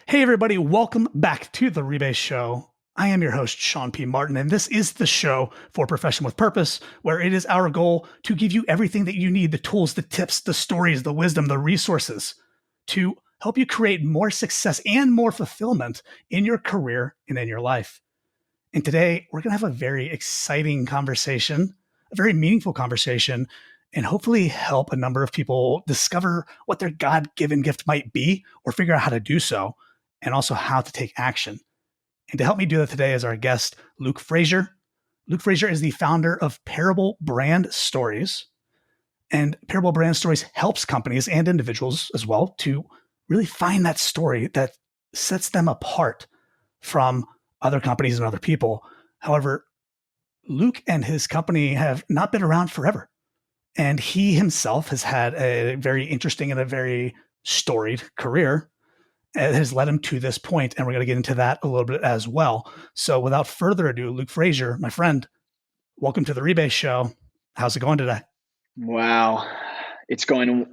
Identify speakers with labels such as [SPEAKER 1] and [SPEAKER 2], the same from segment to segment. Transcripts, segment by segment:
[SPEAKER 1] Hey, everybody, welcome back to the Rebase Show. I am your host, Sean P. Martin, and this is the show for Profession with Purpose, where it is our goal to give you everything that you need, the tools, the tips, the stories, the wisdom, the resources to help you create more success and more fulfillment in your career and in your life. And today, we're going to have a very exciting conversation, a very meaningful conversation, and hopefully help a number of people discover what their God-given gift might be or figure out how to do so, and also how to take action. And to help me do that today is our guest, Luke Frazier. Luke Frazier is the founder of Parable Brand Stories. And Parable Brand Stories helps companies and individuals as well to really find that story that sets them apart from other companies and other people. However, Luke and his company have not been around forever. And he himself has had a very interesting and a very storied career. It has led him to this point, and we're going to get into that a little bit as well. So without further ado, Luke Frazier, my friend, welcome to the Rebase Show. How's it going today?
[SPEAKER 2] Wow, it's going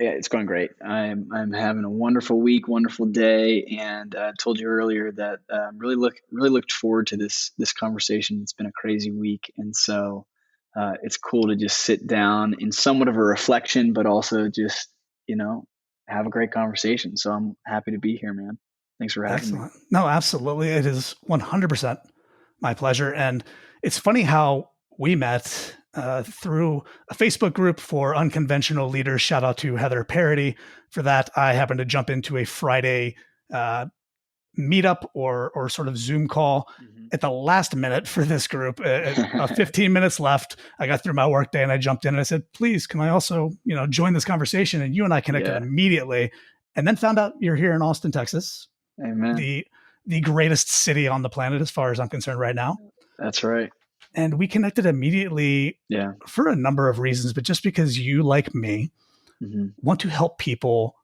[SPEAKER 2] great. I'm having a wonderful week, wonderful day, and I told you earlier that really looked forward to this conversation. It's been a crazy week, and so it's cool to just sit down in somewhat of a reflection, but also just have a great conversation. So I'm happy to be here, man. Thanks for having me.
[SPEAKER 1] Excellent. No, absolutely. It is 100% my pleasure. And it's funny how we met through a Facebook group for unconventional leaders. Shout out to Heather Parody for that. I happened to jump into a Friday meetup or sort of Zoom call at the last minute for this group. 15 minutes left. I got through my workday and I jumped in and I said, please, can I also, join this conversation? And you and I connected immediately, and then found out you're here in Austin, Texas.
[SPEAKER 2] Amen.
[SPEAKER 1] The greatest city on the planet, as far as I'm concerned right now.
[SPEAKER 2] That's right.
[SPEAKER 1] And we connected immediately for a number of reasons, but just because you, like me, want to help people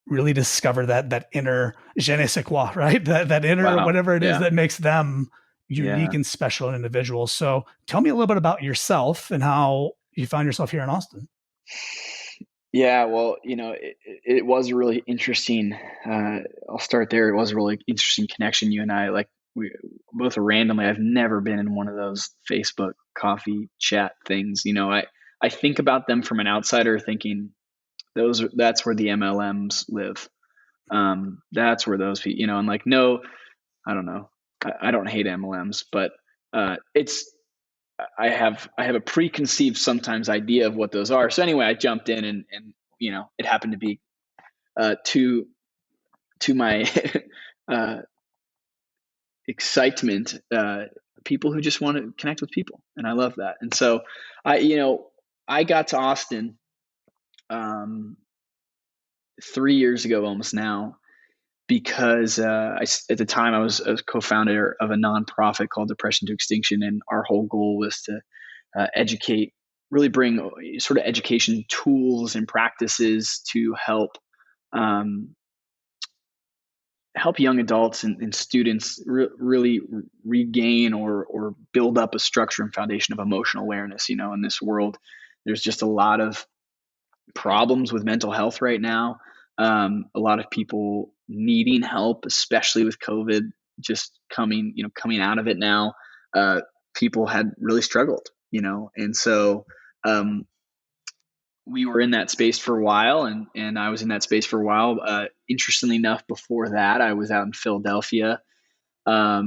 [SPEAKER 1] really discover that inner je ne sais quoi, right? That inner whatever it is that makes them unique and special and individual. So tell me a little bit about yourself and how you found yourself here in Austin.
[SPEAKER 2] Yeah, well, it was a really interesting, I'll start there. It was a really interesting connection. You and I, we both randomly, I've never been in one of those Facebook coffee chat things. I think about them from an outsider thinking that's where the MLMs live. That's where those people, and no, I don't know. I don't hate MLMs, but I have a preconceived sometimes idea of what those are. So anyway, I jumped in and it happened to be to my excitement, people who just want to connect with people, and I love that. And so I got to Austin 3 years ago almost now, because at the time I was co-founder of a nonprofit called Depression to Extinction, and our whole goal was to educate, really bring sort of education tools and practices to help young adults and students really regain or build up a structure and foundation of emotional awareness. In this world, there's just a lot of problems with mental health right now. A lot of people needing help, especially with COVID just coming out of it now. People had really struggled, and so we were in that space for a while, and I was in that space for a while. Interestingly enough, before that, I was out in Philadelphia. I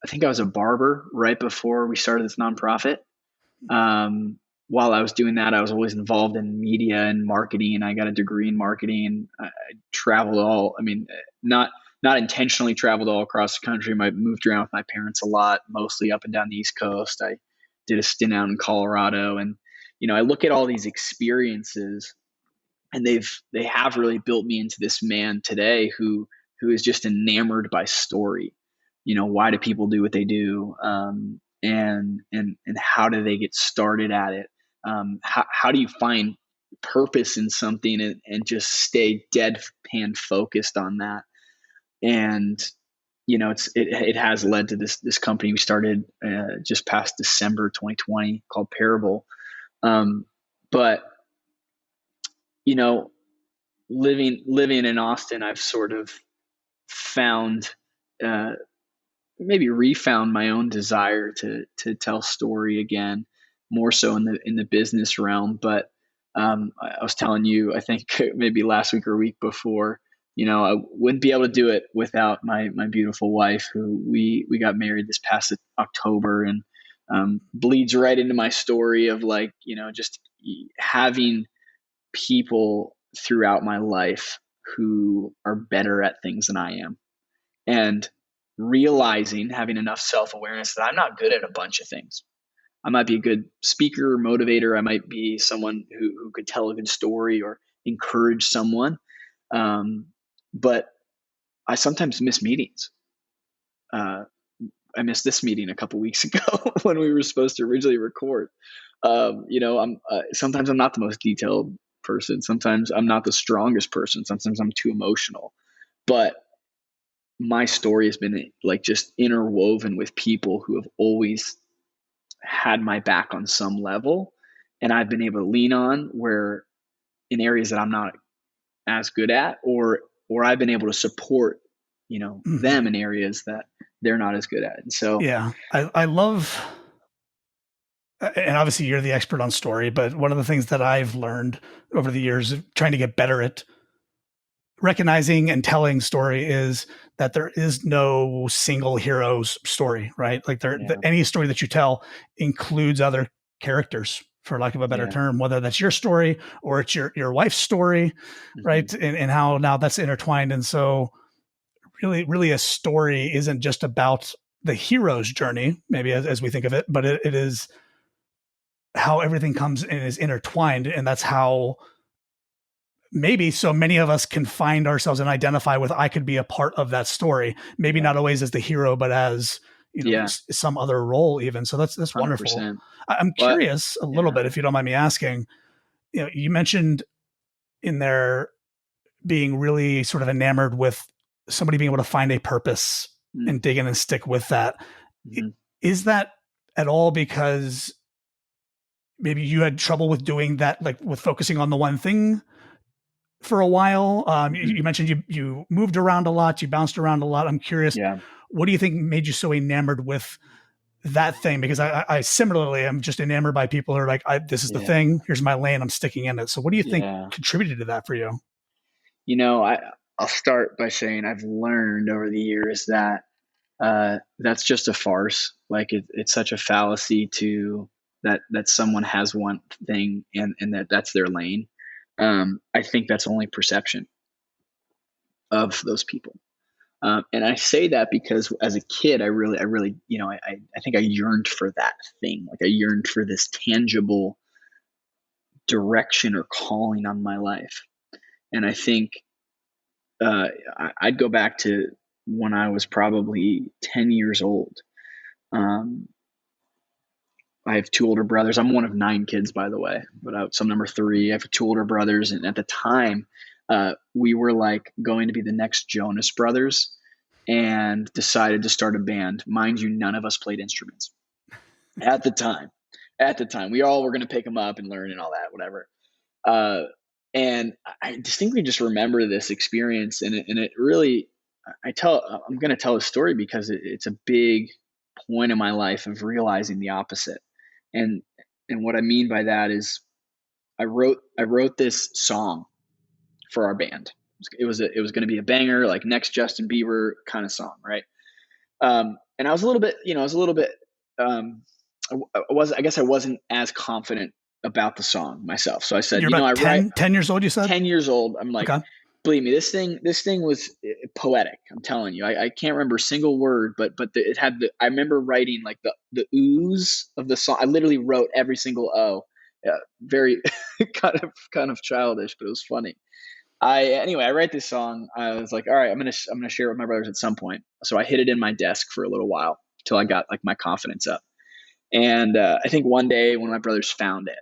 [SPEAKER 2] think I was a barber right before we started this nonprofit. While I was doing that, I was always involved in media and marketing, and I got a degree in marketing. I traveled not intentionally traveled all across the country. I moved around with my parents a lot, mostly up and down the East Coast. I did a stint out in Colorado, and I look at all these experiences, and they have really built me into this man today who is just enamored by story. Why do people do what they do? And how do they get started at it? How do you find purpose in something and just stay deadpan focused on that? And it has led to this company we started just past December 2020 called Parable. But living in Austin, I've sort of found, uh, maybe refound my own desire to tell story again, more so in the business realm. But I was telling you, I think maybe last week or week before, I wouldn't be able to do it without my beautiful wife, who we got married this past October, and bleeds right into my story of, like, just having people throughout my life who are better at things than I am, and realizing, having enough self-awareness that I'm not good at a bunch of things. I might be a good speaker, motivator. I might be someone who could tell a good story or encourage someone. But I sometimes miss meetings. Uh, I missed this meeting a couple weeks ago when we were supposed to originally record. Sometimes I'm not the most detailed person. Sometimes I'm not the strongest person. Sometimes I'm too emotional. But my story has been, like, just interwoven with people who have always had my back on some level, and I've been able to lean on, where in areas that I'm not as good at, or I've been able to support, them in areas that they're not as good at. And so,
[SPEAKER 1] Yeah, I love, and obviously you're the expert on story, but one of the things that I've learned over the years of trying to get better at recognizing and telling story is that there is no single hero's story, right? Like
[SPEAKER 2] yeah,
[SPEAKER 1] any story that you tell includes other characters, for lack of a better
[SPEAKER 2] yeah,
[SPEAKER 1] term, whether that's your story or it's your wife's story,
[SPEAKER 2] hmm,
[SPEAKER 1] right? And how now that's intertwined. And so really a story isn't just about the hero's journey, maybe as we think of it, but it is how everything comes and is intertwined. And that's how maybe so many of us can find ourselves and identify with, I could be a part of that story, maybe
[SPEAKER 2] yeah,
[SPEAKER 1] not always as the hero, but as
[SPEAKER 2] yeah,
[SPEAKER 1] some other role even. So that's wonderful.
[SPEAKER 2] 100%.
[SPEAKER 1] I'm
[SPEAKER 2] But
[SPEAKER 1] curious a little
[SPEAKER 2] yeah,
[SPEAKER 1] bit, if you don't mind me asking. You mentioned in there being really sort of enamored with somebody being able to find a purpose
[SPEAKER 2] mm,
[SPEAKER 1] and dig in and stick with that.
[SPEAKER 2] mhm,
[SPEAKER 1] Is that at all because maybe you had trouble with doing that, like with focusing on the one thing for a while?
[SPEAKER 2] mhm,
[SPEAKER 1] You mentioned you moved around a lot, you bounced around a lot. I'm curious,
[SPEAKER 2] yeah,
[SPEAKER 1] what do you think made you so enamored with that thing? Because I similarly am just enamored by people who are like, this is the
[SPEAKER 2] yeah,
[SPEAKER 1] thing. Here's my lane. I'm sticking in it. So what do you think
[SPEAKER 2] yeah.
[SPEAKER 1] contributed to that for you?
[SPEAKER 2] I'll start by saying I've learned over the years that that's just a farce. Like, it's such a fallacy to that someone has one thing, and that's their lane. I think that's only perception of those people. And I say that because as a kid, I really, I think I yearned for that thing. Like, I yearned for this tangible direction or calling on my life. And I think I'd go back to when I was probably 10 years old. Um, I have two older brothers. I'm one of nine kids, by the way, but I'm number three. I have two older brothers, and at the time, we were like going to be the next Jonas Brothers, and decided to start a band. Mind you, none of us played instruments at the time. At the time, we all were going to pick them up and learn and all that, whatever. Uh, and I distinctly just remember this experience, and it really, I'm going to tell a story because it's a big point in my life of realizing the opposite. And and what I mean by that is, I wrote this song for our band. It was going to be a banger, like next Justin Bieber kind of song, right? And I was a little bit, um, I guess I wasn't as confident about the song myself. So I said,
[SPEAKER 1] You're about
[SPEAKER 2] I write
[SPEAKER 1] 10 years old, you said?
[SPEAKER 2] 10 years old. I'm like,
[SPEAKER 1] Okay.
[SPEAKER 2] believe me, this thing was poetic. I'm telling you, I can't remember a single word, but it had I remember writing, like, the ooze of the song. I literally wrote every single O. Very kind of childish, but it was funny. I write this song. I was like, all right, I'm gonna share it with my brothers at some point. So I hid it in my desk for a little while till I got, like, my confidence up. And I think one day one of my brothers found it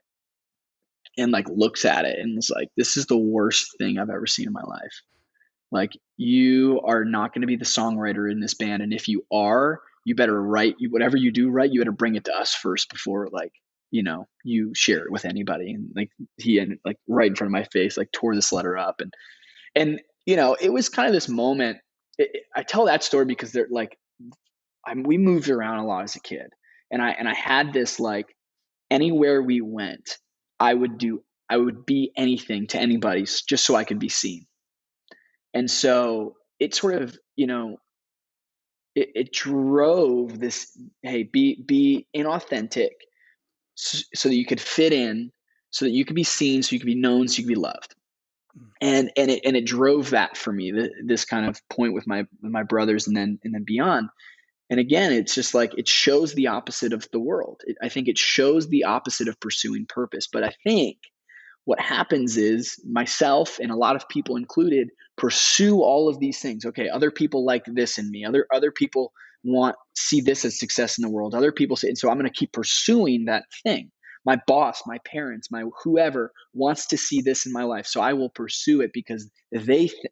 [SPEAKER 2] and, like, looks at it and was like, "This is the worst thing I've ever seen in my life. Like, you are not going to be the songwriter in this band, and if you are, you better write. Whatever you do write, you better bring it to us first before, like, you share it with anybody." And, like, he had, like, right in front of my face, like, tore this letter up, and it was kind of this moment. I tell that story because they're like, we moved around a lot as a kid, and I had this like, anywhere we went, I would be anything to anybody just so I could be seen. And so it sort of, it drove this, hey, be inauthentic, so that you could fit in, so that you could be seen, so you could be known, so you could be loved. And it drove that for me, this kind of point with my brothers, and then beyond. And again, it's just like, it shows the opposite of the world. I think it shows the opposite of pursuing purpose. But I think what happens is, myself and a lot of people included pursue all of these things. Okay, other people like this in me. Other people see this as success in the world. Other people say, and so I'm going to keep pursuing that thing. My boss, my parents, my whoever wants to see this in my life, so I will pursue it because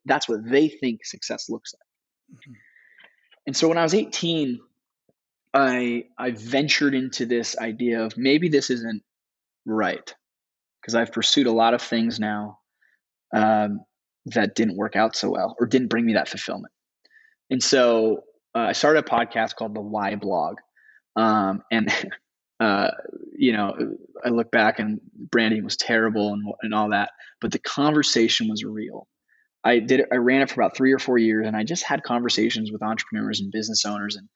[SPEAKER 2] that's what they think success looks like. Mm-hmm. And so when I was 18, I ventured into this idea of, maybe this isn't right, because I've pursued a lot of things now that didn't work out so well, or didn't bring me that fulfillment. And so I started a podcast called The Why Blog. And I look back and branding was terrible and all that, but the conversation was real. I ran it for about 3 or 4 years, and I just had conversations with entrepreneurs and business owners and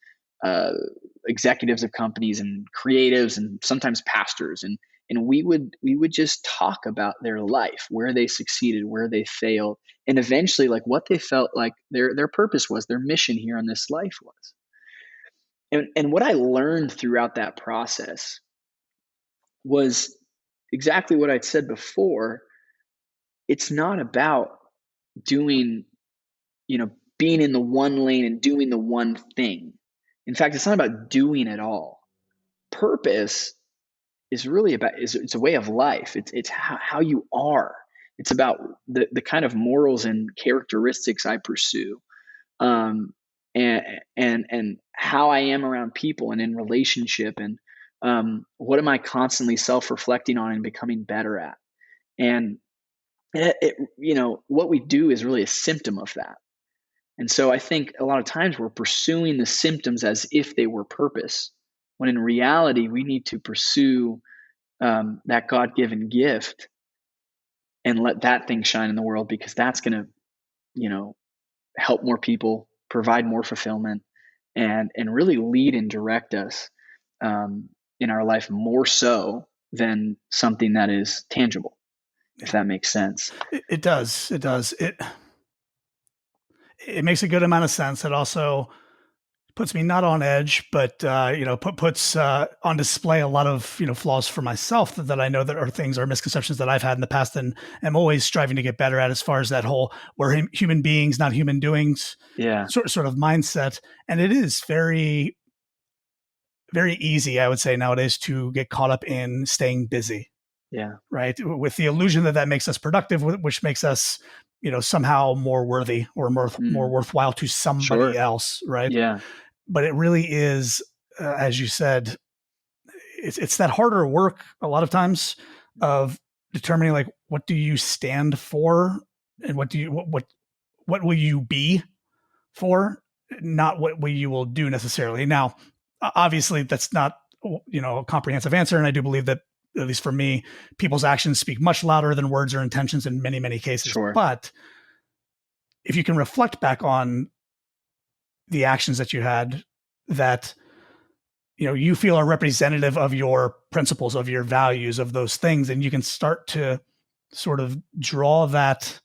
[SPEAKER 2] executives of companies and creatives and sometimes pastors. And we would just talk about their life, where they succeeded, where they failed, and eventually like what they felt like their purpose was, their mission here on this life was. And what I learned throughout that process was exactly what I'd said before. It's not about doing, being in the one lane and doing the one thing. In fact, it's not about doing it all. Purpose is really about, it's a way of life. It's how you are. It's about the kind of morals and characteristics I pursue, and how I am around people and in relationship, and what am I constantly self-reflecting on and becoming better at. And what we do is really a symptom of that. And so I think a lot of times we're pursuing the symptoms as if they were purpose, when in reality we need to pursue that God-given gift and let that thing shine in the world, because that's going to, help more people, provide more fulfillment, and really lead and direct us in our life more so than something that is tangible, if that makes sense.
[SPEAKER 1] It does. It does. It makes a good amount of sense. It also puts me not on edge, but puts on display a lot of flaws for myself that I know that are things or misconceptions that I've had in the past, and am always striving to get better at, as far as that whole we're human beings, not human doings, sort of mindset. And it is very, very easy, I would say, nowadays to get caught up in staying busy.
[SPEAKER 2] Yeah.
[SPEAKER 1] Right. With the illusion that makes us productive, which makes us, somehow more worthy or more worthwhile to somebody else. Right.
[SPEAKER 2] Yeah.
[SPEAKER 1] But it really is, as you said, it's that harder work a lot of times of determining, like, what do you stand for, and what will you be for, not what you will do necessarily. Now, obviously, that's not a comprehensive answer, and I do believe that, at least for me, people's actions speak much louder than words or intentions in many, many cases.
[SPEAKER 2] Sure.
[SPEAKER 1] But if you can reflect back on the actions that you had that, you feel are representative of your principles, of your values, of those things, and you can start to sort of draw that,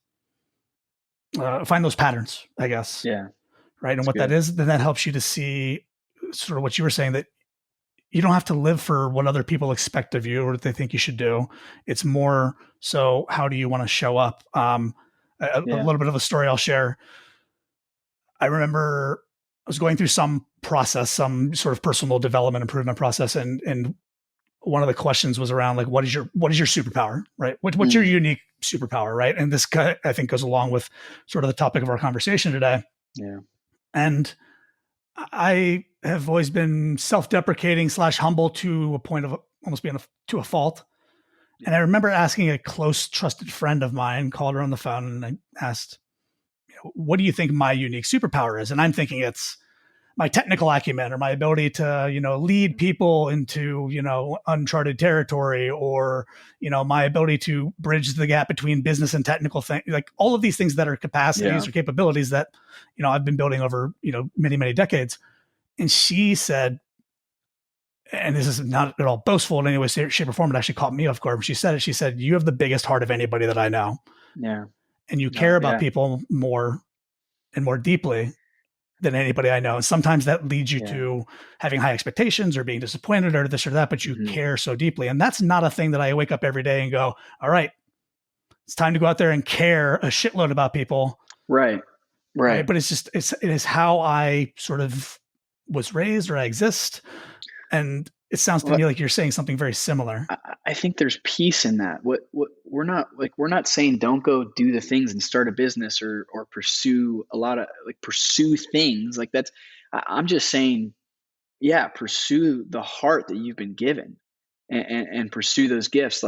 [SPEAKER 1] find those patterns, I guess.
[SPEAKER 2] Yeah.
[SPEAKER 1] Right. And what that is, then that helps you to see sort of what you were saying, that you don't have to live for what other people expect of you or what they think you should do. It's more so, how do you want to show up? A little bit of a story I'll share. I remember I was going through some process, some sort of personal development improvement process. And one of the questions was around, like, what is your superpower, right? What's your unique superpower, right? And this, I think, goes along with sort of the topic of our conversation today.
[SPEAKER 2] Yeah.
[SPEAKER 1] And I have always been self-deprecating / humble to a point of almost being to a fault. And I remember asking a close, trusted friend of mine, called her on the phone, and I asked, what do you think my unique superpower is? And I'm thinking it's my technical acumen or my ability to, lead people into, uncharted territory, or, my ability to bridge the gap between business and technical things, like all of these things that are capacities or capabilities that, I've been building over, many, many decades. And she said, and this is not at all boastful in any way, shape, or form, it actually caught me off guard when she said it. She said, you have the biggest heart of anybody that I know.
[SPEAKER 2] Yeah.
[SPEAKER 1] And you care about people more and more deeply than anybody I know. And sometimes that leads you to having high expectations or being disappointed or this or that, but you care so deeply. And that's not a thing that I wake up every day and go, all right, it's time to go out there and care a shitload about people.
[SPEAKER 2] Right.
[SPEAKER 1] But it is how I sort of was raised, or I exist. And it sounds to me like you're saying something very similar.
[SPEAKER 2] I think there's peace in that. What we're not saying don't go do the things and start a business or pursue pursue things like that's. I'm just saying, pursue the heart that you've been given, and pursue those gifts.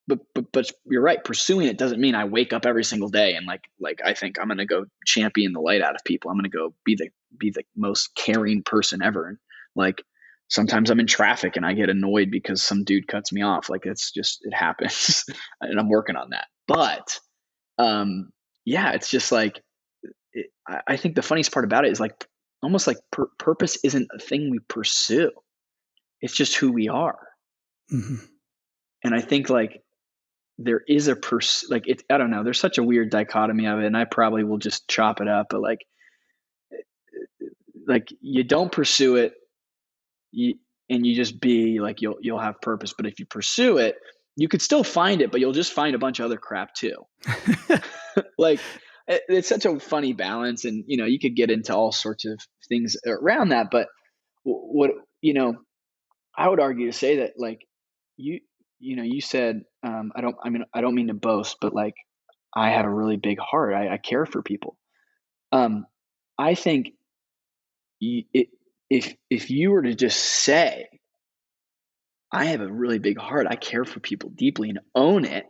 [SPEAKER 2] But you're right. Pursuing it doesn't mean I wake up every single day and like I think I'm going to go champion the light out of people. I'm going to go be the most caring person ever. And like, sometimes I'm in traffic and I get annoyed because some dude cuts me off. Like it happens and I'm working on that. But, it's just like, I think the funniest part about it is like, almost like purpose isn't a thing we pursue. It's just who we are.
[SPEAKER 1] Mm-hmm.
[SPEAKER 2] And I think like there is I don't know, there's such a weird dichotomy of it, and I probably will just chop it up, but like you don't pursue it, and you just be like, you'll have purpose. But if you pursue it, you could still find it, but you'll just find a bunch of other crap too. Like it's such a funny balance, and you could get into all sorts of things around that. But what I would argue to say that like you said, I don't mean to boast, but like I have a really big heart. I care for people. I think if you were to just say, I have a really big heart, I care for people deeply, and own it,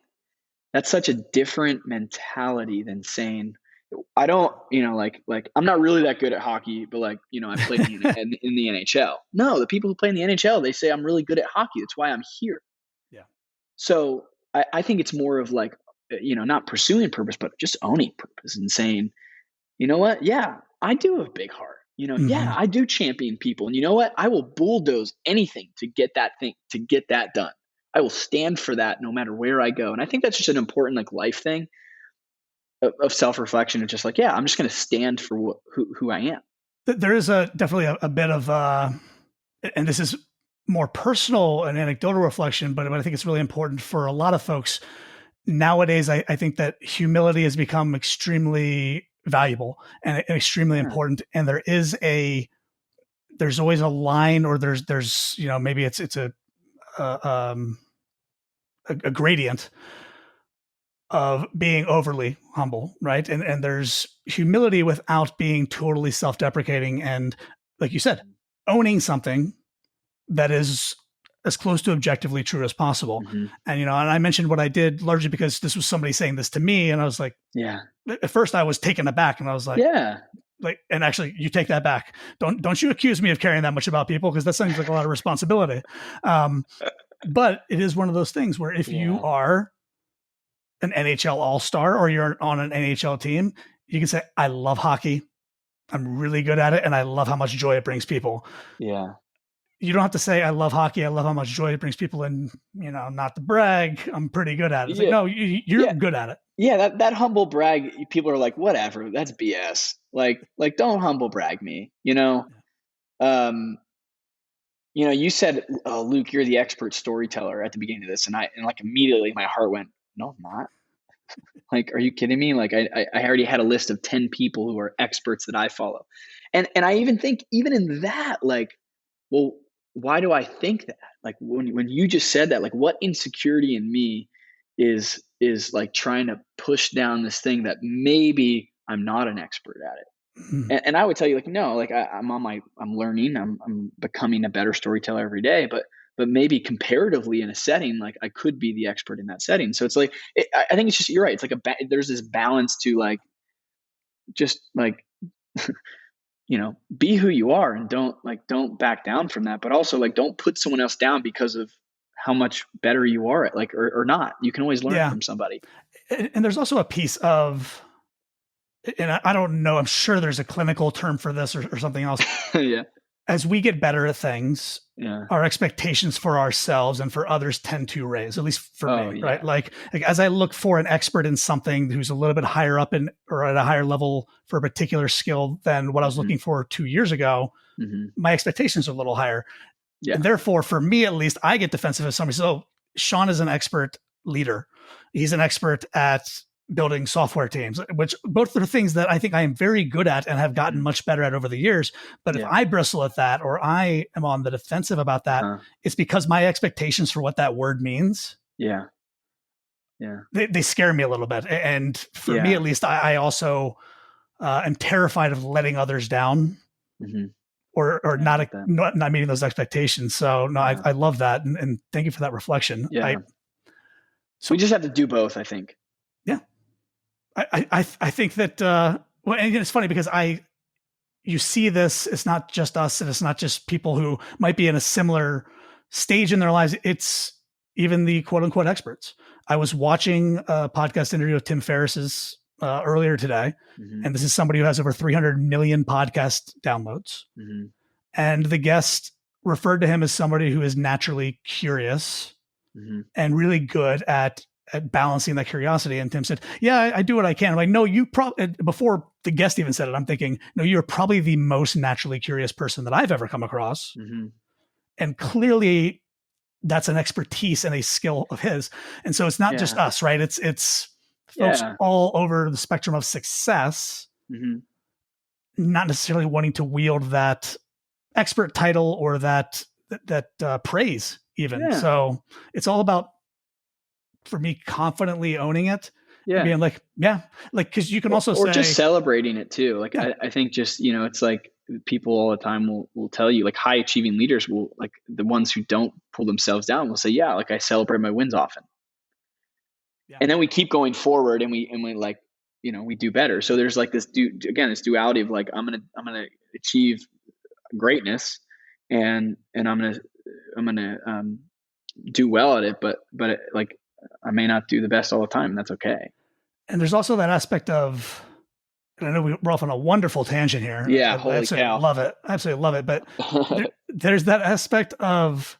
[SPEAKER 2] that's such a different mentality than saying, I don't, I'm not really that good at hockey, but like, I played in the NHL. No, the people who play in the NHL, they say I'm really good at hockey. That's why I'm here.
[SPEAKER 1] Yeah.
[SPEAKER 2] So I think it's more of like, not pursuing purpose, but just owning purpose and saying, you know what? Yeah, I do have a big heart. Yeah, I do champion people. And you know what? I will bulldoze anything to get that done. I will stand for that no matter where I go. And I think that's just an important like life thing of self-reflection. It's just like, I'm just going to stand for who I am.
[SPEAKER 1] There is definitely a bit of, and this is more personal and anecdotal reflection, but I think it's really important for a lot of folks nowadays. I think that humility has become extremely valuable and extremely important. And there's always a line, or there's maybe it's a gradient of being overly humble, right? And there's humility without being totally self-deprecating, and like you said, owning something that is as close to objectively true as possible.
[SPEAKER 2] Mm-hmm.
[SPEAKER 1] And and I mentioned what I did largely because this was somebody saying this to me, and I was like, at first I was taken aback, and I was like, and actually, you take that back. Don't you accuse me of caring that much about people, because that sounds like a lot of responsibility. But it is one of those things where if you are an NHL all-star or you're on an NHL team, you can say, I love hockey. I'm really good at it, and I love how much joy it brings people.
[SPEAKER 2] Yeah.
[SPEAKER 1] You don't have to say, I love hockey, I love how much joy it brings people, and, not to brag, I'm pretty good at it. It's like, no, you're good at it.
[SPEAKER 2] Yeah, that humble brag, people are like, whatever, that's BS. Like don't humble brag me, you said, oh, Luke, you're the expert storyteller at the beginning of this. And like immediately my heart went, no, I'm not. Like, are you kidding me? Like I already had a list of 10 people who are experts that I follow. And I even think even in that, like, well, why do I think that? Like when you just said that, like what insecurity in me is like trying to push down this thing that maybe I'm not an expert at it. Mm-hmm. And I would tell you, like, no, like I'm learning, I'm becoming a better storyteller every day, but maybe comparatively in a setting, like I could be the expert in that setting. So it's like, I think it's just, you're right. It's like there's this balance to like, just like, be who you are and don't back down from that. But also like, don't put someone else down because of how much better you are at like, or not. You can always learn
[SPEAKER 1] Yeah.
[SPEAKER 2] from somebody.
[SPEAKER 1] And there's also a piece of, and I don't know, I'm sure there's a clinical term for this or something else.
[SPEAKER 2] Yeah.
[SPEAKER 1] As we get better at things,
[SPEAKER 2] Yeah.
[SPEAKER 1] our expectations for ourselves and for others tend to raise, at least for me,
[SPEAKER 2] Yeah.
[SPEAKER 1] right? Like as I look for an expert in something who's a little bit higher up in or at a higher level for a particular skill than what I was looking for 2 years ago, my expectations are a little higher.
[SPEAKER 2] Yeah.
[SPEAKER 1] And therefore, for me at least, I get defensive if somebody says, "Oh, Sean is an expert leader. He's an expert at building software teams," which both are things that I think I am very good at and have gotten much better at over the years. But if I bristle at that or I am on the defensive about that, it's because my expectations for what that word means.
[SPEAKER 2] Yeah. Yeah.
[SPEAKER 1] They scare me a little bit. And for me, at least, I also am terrified of letting others down. Or not meeting those expectations. So no, I love that. And thank you for that reflection.
[SPEAKER 2] Yeah. So we just have to do both, I think.
[SPEAKER 1] Yeah. I think that, well, and it's funny because you see this, it's not just us and it's not just people who might be in a similar stage in their lives. It's even the quote unquote experts. I was watching a podcast interview with Tim Ferriss's earlier today. And this is somebody who has over 300 million podcast downloads. And the guest referred to him as somebody who is naturally curious and really good at balancing that curiosity. And Tim said, "Yeah, I do what I can." I'm like, "No, you probably," before the guest even said it, I'm thinking, "No, you're probably the most naturally curious person that I've ever come across." And clearly that's an expertise and a skill of his. And so it's not just us, right? It's folks all over the spectrum of success, not necessarily wanting to wield that expert title or that praise even. So it's all about, for me, confidently owning it. And being like, like, cause you can also say,
[SPEAKER 2] or just celebrating it too. Like, I think just, it's like people all the time will tell you, like, high achieving leaders will, like, the ones who don't pull themselves down will say, yeah, like, I celebrate my wins often. And then we keep going forward and we like, we do better. So there's like this duality of like, I'm going to achieve greatness and I'm going to do well at it, but like, I may not do the best all the time. And that's okay.
[SPEAKER 1] And there's also that aspect of, and I know we're off on a wonderful tangent here.
[SPEAKER 2] Yeah.
[SPEAKER 1] I
[SPEAKER 2] Holy cow.
[SPEAKER 1] love it. I absolutely love it. But there's that aspect of,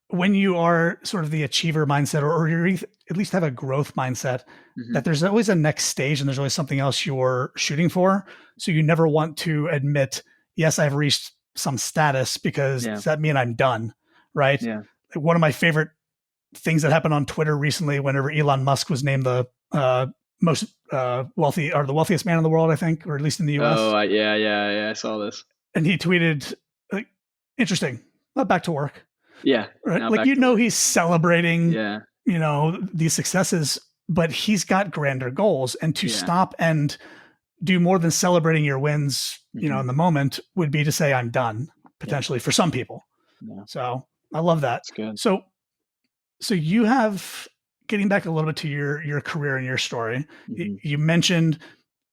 [SPEAKER 1] when you are sort of the achiever mindset, or you at least have a growth mindset, that there's always a next stage and there's always something else you're shooting for. So you never want to admit, yes, I've reached some status, because does that mean I'm done? Right.
[SPEAKER 2] Yeah.
[SPEAKER 1] One of my favorite things that happened on Twitter recently, whenever Elon Musk was named the most wealthy, or the wealthiest man in the world, I think, or at least in the US.
[SPEAKER 2] Oh, yeah. I saw this.
[SPEAKER 1] And he tweeted, like, interesting, not back to work.
[SPEAKER 2] Yeah.
[SPEAKER 1] Right. Like, he's celebrating, these successes, but he's got grander goals. And to stop and do more than celebrating your wins, in the moment, would be to say, I'm done, potentially, for some people. Yeah. So I love that.
[SPEAKER 2] That's good.
[SPEAKER 1] So you have, getting back a little bit to your career and your story, you mentioned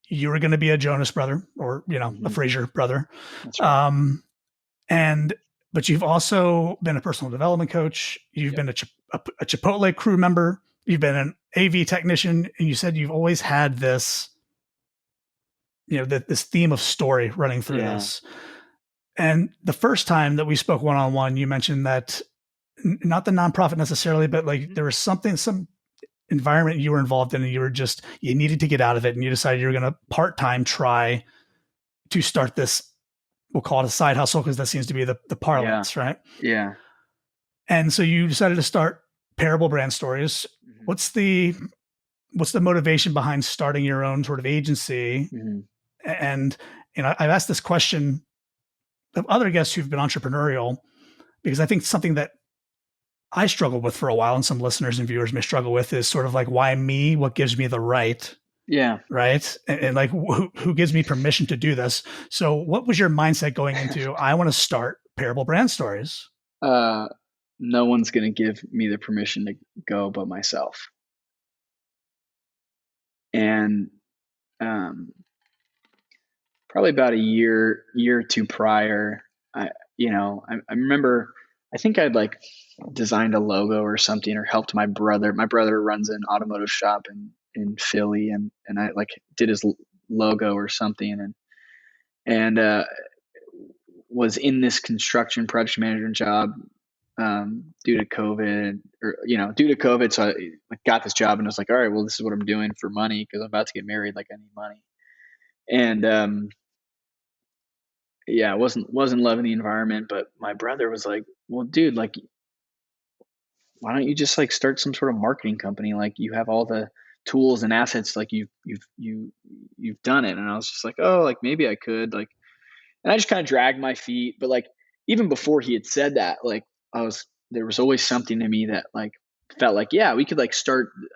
[SPEAKER 1] you were going to be a Jonas brother, or, a Frazier brother.
[SPEAKER 2] That's right.
[SPEAKER 1] But you've also been a personal development coach. You've been a Chipotle crew member. You've been an AV technician, and you said you've always had this, this theme of story running through this. And the first time that we spoke one-on-one, you mentioned that not the nonprofit necessarily, but like there was some environment you were involved in, and you needed to get out of it, and you decided you were going to part-time try to start this, we'll call it a side hustle, because that seems to be the parlance, right?
[SPEAKER 2] Yeah.
[SPEAKER 1] And so you decided to start Parable Brand Stories. What's the motivation behind starting your own sort of agency? And I've asked this question of other guests who've been entrepreneurial, because I think something that I struggled with for a while, and some listeners and viewers may struggle with, is sort of like, why me? What gives me the right?
[SPEAKER 2] Yeah.
[SPEAKER 1] Right. And like, who gives me permission to do this? So what was your mindset going into, I want to start Parable Brand Stories?
[SPEAKER 2] No one's going to give me the permission to go but myself. And um, probably about a year or two prior, I remember, I think I'd like designed a logo or something, or helped my brother. My brother runs an automotive shop in Philly, and I like did his logo or something, and was in this construction project management job due to COVID, or due to COVID. So I like, got this job and I was like, all right, well, this is what I'm doing for money because I'm about to get married. Like I need money, and yeah, I wasn't loving the environment. But my brother was like, well, dude, like, why don't you just like start some sort of marketing company? Like you have all the tools and assets, like you've done it. And I was just like, oh, like maybe I could, like, and I just kind of dragged my feet. But like even before he had said that, like there was always something to me that like felt like, yeah, we could like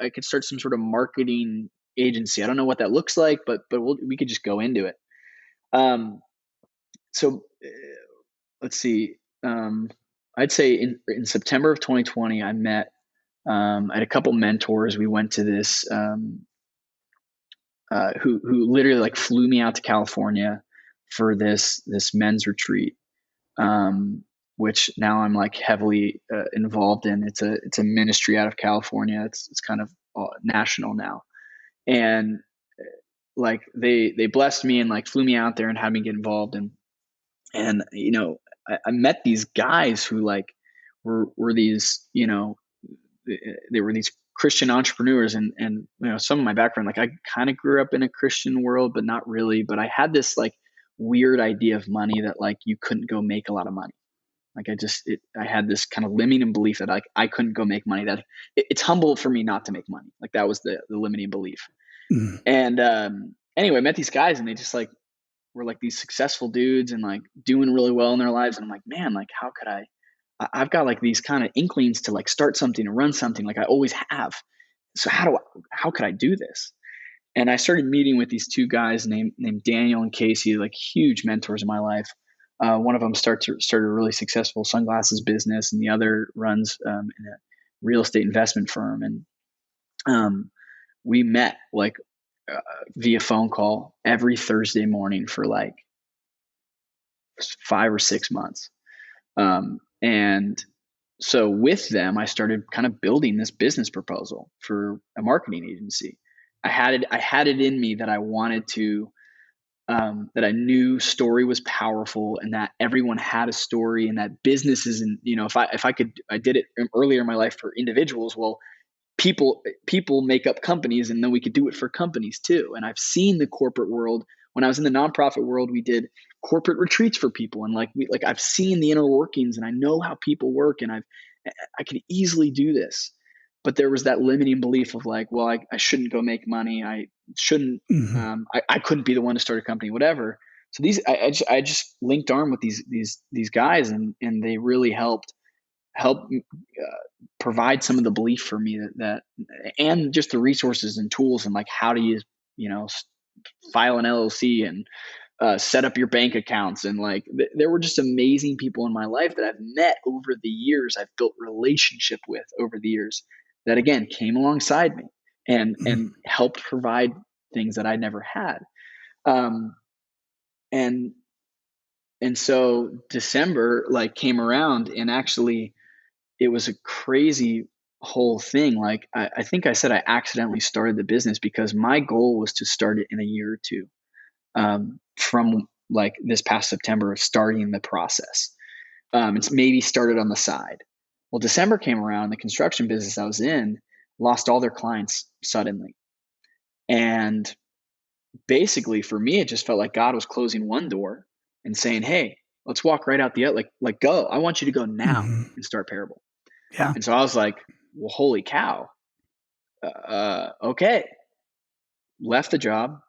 [SPEAKER 2] I could start some sort of marketing agency. I don't know what that looks like, but we could just go into it. Um, so let's see. I'd say in September of 2020, I met. I had a couple mentors. We went to this who literally like flew me out to California for this men's retreat, which now I'm like heavily involved in. It's a ministry out of California. It's kind of national now, and like they blessed me and like flew me out there and had me get involved. And I met these guys who like were these, they were these Christian entrepreneurs. And some of my background, like I kind of grew up in a Christian world, but not really. But I had this like weird idea of money that like you couldn't go make a lot of money. Like I had this kind of limiting belief that I couldn't go make money. That it's humble for me not to make money. Like that was the limiting belief.
[SPEAKER 1] Mm.
[SPEAKER 2] And anyway, I met these guys and they just like were like these successful dudes and like doing really well in their lives. And I'm like, man, like how could I've got like these kind of inklings to like start something and run something, like I always have. So how could I do this? And I started meeting with these two guys named Daniel and Casey, like huge mentors in my life. One of them started a really successful sunglasses business, and the other runs in a real estate investment firm. And we met like uh, via phone call every Thursday morning for like 5 or 6 months. And so with them, I started kind of building this business proposal for a marketing agency. I had it in me that I wanted to, that I knew story was powerful and that everyone had a story, and that businesses, and if I could, I did it earlier in my life for individuals. Well, people make up companies, and then we could do it for companies too. And I've seen the corporate world. When I was in the nonprofit world, we did corporate retreats for people, and like I've seen the inner workings, and I know how people work, and I could easily do this. But there was that limiting belief of like, well, I shouldn't go make money. I shouldn't.
[SPEAKER 1] Mm-hmm.
[SPEAKER 2] I couldn't be the one to start a company, whatever. So I just linked arm with these guys, and they really help provide some of the belief for me that and just the resources and tools, and like how do you file an LLC and set up your bank accounts. And like there were just amazing people in my life that I've met over the years. I've built relationship with over the years that again came alongside me and helped provide things that I never had. Um, and and so December like came around, and actually it was a crazy whole thing. Like I think I said I accidentally started the business because my goal was to start it in a year or two, from like this past September of starting the process. It's maybe started on the side. Well, December came around, the construction business I was in lost all their clients suddenly. And basically for me, it just felt like God was closing one door and saying, hey, let's walk right out the other. Like go. I want you to go now
[SPEAKER 1] Mm-hmm.
[SPEAKER 2] and start Parable.
[SPEAKER 1] Yeah.
[SPEAKER 2] And so I was like, well, holy cow. Okay. Left the job.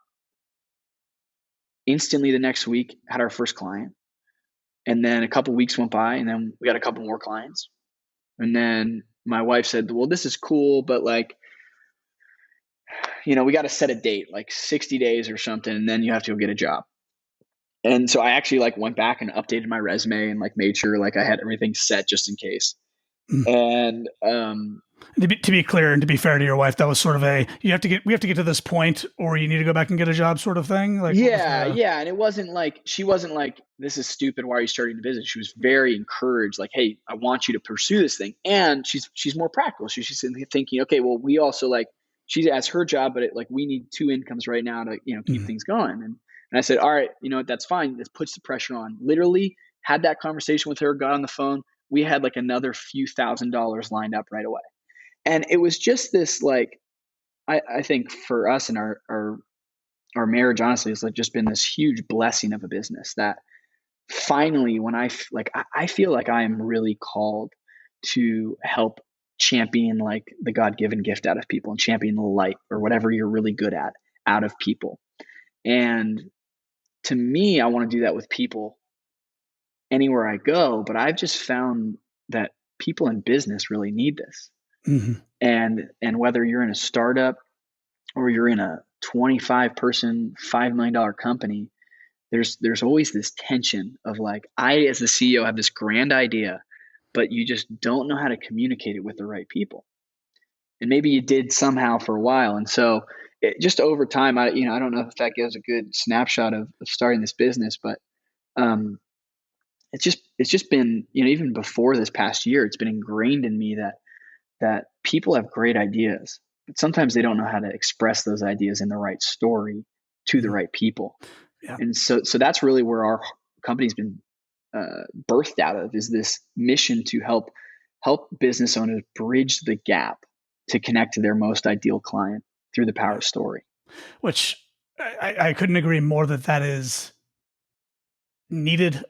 [SPEAKER 2] Instantly the next week, had our first client. And then a couple weeks went by, and then we got a couple more clients. And then my wife said, well, this is cool, but like, we got to set a date, like 60 days or something, and then you have to go get a job. And so I actually like went back and updated my resume and like made sure like I had everything set just in case.
[SPEAKER 1] Mm.
[SPEAKER 2] And
[SPEAKER 1] To be clear and to be fair to your wife, that was sort of we have to get to this point, or you need to go back and get a job, sort of thing. Like, what was
[SPEAKER 2] Yeah,
[SPEAKER 1] the?
[SPEAKER 2] yeah, and it wasn't like she wasn't like this is stupid. Why are you starting the business? She was very encouraged, like, hey, I want you to pursue this thing, and she's more practical. She's thinking, okay, well, we also like she has her job, but like we need two incomes right now to keep
[SPEAKER 1] Mm,
[SPEAKER 2] things going. And I said, all right, that's fine. This puts the pressure on. Literally had that conversation with her, got on the phone. We had like another few $1,000s lined up right away, and it was just this like I think for us and our marriage honestly has like just been this huge blessing of a business that finally when I feel like I am really called to help champion like the god-given gift out of people and champion the light or whatever you're really good at out of people. And to me, I want to do that with people anywhere I go, but I've just found that people in business really need this.
[SPEAKER 1] mhm.
[SPEAKER 2] And whether you're in a startup or you're in a 25 person $5 million company, there's always this tension of like I as the CEO have this grand idea, but you just don't know how to communicate it with the right people. And maybe you did somehow for a while. And so just over time, I don't know if that gives a good snapshot of starting this business, but um, it's just been, even before this past year, it's been ingrained in me that people have great ideas, but sometimes they don't know how to express those ideas in the right story to the
[SPEAKER 1] Mhm.
[SPEAKER 2] right people.
[SPEAKER 1] Yeah.
[SPEAKER 2] And so that's really where our company's been birthed out of, is this mission to help business owners bridge the gap to connect to their most ideal client through the power
[SPEAKER 1] Yeah.
[SPEAKER 2] of story.
[SPEAKER 1] Which I couldn't agree more that is needed,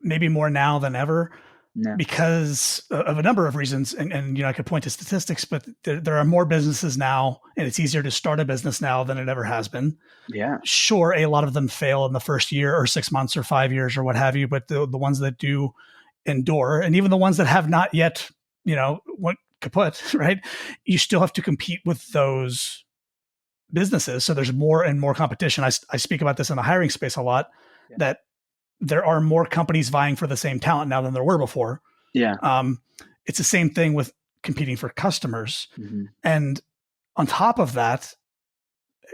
[SPEAKER 1] maybe more now than ever,
[SPEAKER 2] Yeah,
[SPEAKER 1] because of a number of reasons. And I could point to statistics, but there are more businesses now, and it's easier to start a business now than it ever has been.
[SPEAKER 2] yeah,
[SPEAKER 1] Sure, a lot of them fail in the first year or 6 months or 5 years or what have you, but the ones that do endure, and even the ones that have not yet, went kaput, right? You still have to compete with those businesses. So there's more and more competition. I speak about this in the hiring space a lot,
[SPEAKER 2] yeah,
[SPEAKER 1] that there are more companies vying for the same talent now than there were before.
[SPEAKER 2] yeah.
[SPEAKER 1] Um, it's the same thing with competing for customers.
[SPEAKER 2] Hmm.
[SPEAKER 1] And on top of that,